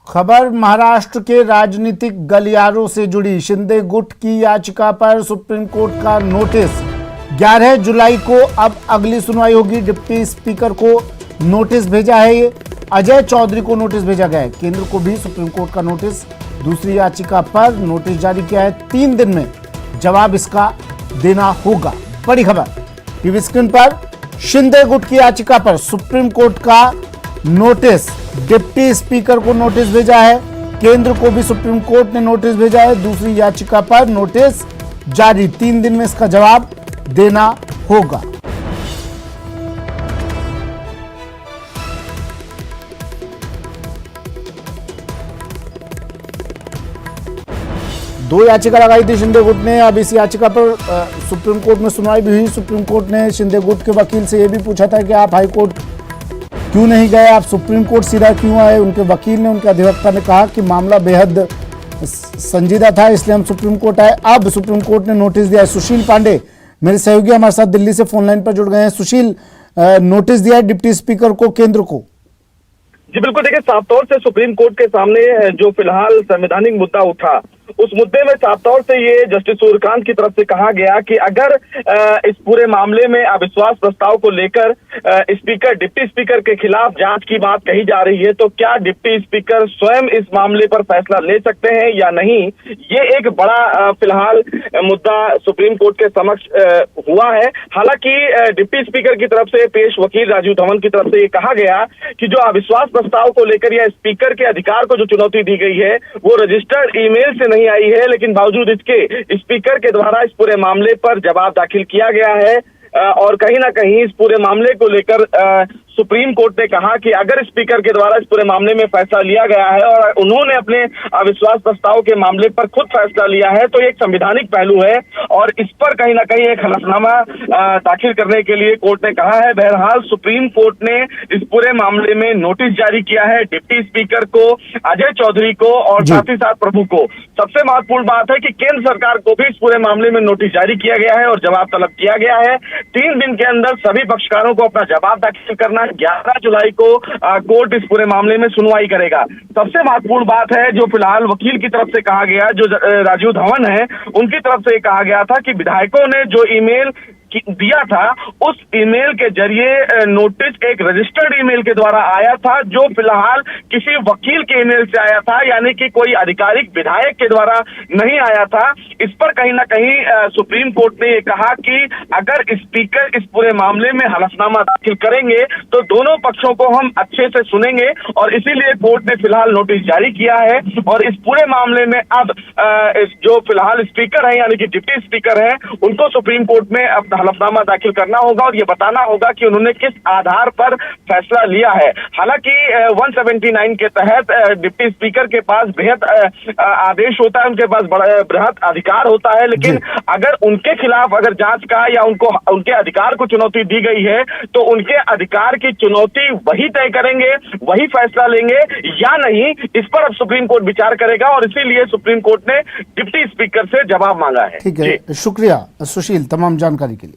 खबर महाराष्ट्र के राजनीतिक गलियारों से जुड़ी। शिंदे गुट की याचिका पर सुप्रीम कोर्ट का नोटिस। 11 जुलाई को अब अगली सुनवाई होगी। डिप्टी स्पीकर को नोटिस भेजा है। ये अजय चौधरी को नोटिस भेजा गया है। केंद्र को भी सुप्रीम कोर्ट का नोटिस। दूसरी याचिका पर नोटिस जारी किया है। 3 दिन में जवाब इसका देना होगा। बड़ी खबर टीवी स्क्रीन पर। शिंदे गुट की याचिका पर सुप्रीम कोर्ट का नोटिस। डिप्टी स्पीकर को नोटिस भेजा है। केंद्र को भी सुप्रीम कोर्ट ने नोटिस भेजा है। दूसरी याचिका पर नोटिस जारी। 3 दिन में इसका जवाब देना होगा। दो याचिका लगाई थी शिंदे गुट ने। अब इस याचिका पर सुप्रीम कोर्ट में सुनवाई भी हुई। सुप्रीम कोर्ट ने शिंदे गुट के वकील से यह भी पूछा था कि आप हाई कोर्ट क्यों नहीं गए, आप सुप्रीम कोर्ट सीधा क्यों आए। उनके वकील ने, उनके अधिवक्ता ने कहा कि मामला बेहद संजीदा था, इसलिए हम सुप्रीम कोर्ट आए। अब सुप्रीम कोर्ट ने नोटिस दिया है। सुशील पांडे मेरे सहयोगी हमारे साथ दिल्ली से फोन लाइन पर जुड़ गए हैं। सुशील, नोटिस दिया है डिप्टी स्पीकर को, केंद्र को। जी बिल्कुल, देखिए साफ तौर से सुप्रीम कोर्ट के सामने जो फिलहाल संवैधानिक मुद्दा उठा, उस मुद्दे में साफ तौर से ये जस्टिस सूर्यकांत की तरफ से कहा गया कि अगर इस पूरे मामले में अविश्वास प्रस्ताव को लेकर स्पीकर, डिप्टी स्पीकर के खिलाफ जांच की बात कही जा रही है, तो क्या डिप्टी स्पीकर स्वयं इस मामले पर फैसला ले सकते हैं या नहीं। ये एक बड़ा फिलहाल मुद्दा सुप्रीम कोर्ट के समक्ष हुआ है। हालांकि डिप्टी स्पीकर की तरफ से पेश वकील राजीव धवन की तरफ से ये कहा गया कि जो अविश्वास प्रस्ताव को लेकर या स्पीकर के अधिकार को जो चुनौती दी गई है वो रजिस्टर्ड ईमेल से नहीं आई है, लेकिन बावजूद इसके स्पीकर के द्वारा इस पूरे मामले पर जवाब दाखिल किया गया है। और कहीं ना कहीं इस पूरे मामले को लेकर सुप्रीम कोर्ट ने कहा कि अगर स्पीकर के द्वारा इस पूरे मामले में फैसला लिया गया है और उन्होंने अपने अविश्वास प्रस्ताव के मामले पर खुद फैसला लिया है, तो एक संवैधानिक पहलू है और इस पर कहीं ना कहीं एक हलफनामा दाखिल करने के लिए कोर्ट ने कहा है। बहरहाल सुप्रीम कोर्ट ने इस पूरे मामले में नोटिस जारी किया है डिप्टी स्पीकर को, अजय चौधरी को और साथ ही साथ प्रभु को। सबसे महत्वपूर्ण बात है कि केंद्र सरकार को भी इस पूरे मामले में नोटिस जारी किया गया है और जवाब तलब किया गया है। 3 दिन के अंदर सभी पक्षकारों को अपना जवाब दाखिल करना। 11 जुलाई को कोर्ट इस पूरे मामले में सुनवाई करेगा। सबसे महत्वपूर्ण बात है जो फिलहाल वकील की तरफ से कहा गया, जो राजीव धवन है, उनकी तरफ से कहा गया था कि विधायकों ने जो ईमेल दिया था उस ईमेल के जरिए नोटिस एक रजिस्टर्ड ईमेल के द्वारा आया था, जो फिलहाल किसी वकील के ईमेल से आया था, यानी कि कोई आधिकारिक विधायक के द्वारा नहीं आया था। इस पर कहीं ना कहीं सुप्रीम कोर्ट ने ये कहा कि अगर स्पीकर इस पूरे मामले में हलफनामा दाखिल करेंगे तो दोनों पक्षों को हम अच्छे से सुनेंगे और इसीलिए कोर्ट ने फिलहाल नोटिस जारी किया है। और इस पूरे मामले में अब जो फिलहाल स्पीकर है यानी कि डिप्टी स्पीकर है, उनको सुप्रीम कोर्ट में अब हलफनामा दाखिल करना होगा और ये बताना होगा कि उन्होंने किस आधार पर फैसला लिया है। हालांकि 179 के तहत डिप्टी स्पीकर के पास बेहद आदेश होता है, उनके पास बड़ा बृहद अधिकार होता है, लेकिन अगर उनके खिलाफ अगर जांच का या उनको उनके अधिकार को चुनौती दी गई है तो उनके अधिकार की चुनौती वही तय करेंगे, वही फैसला लेंगे या नहीं, इस पर अब सुप्रीम कोर्ट विचार करेगा और इसीलिए सुप्रीम कोर्ट ने डिप्टी स्पीकर से जवाब मांगा है। ठीक है, शुक्रिया सुशील तमाम जानकारी के लिए।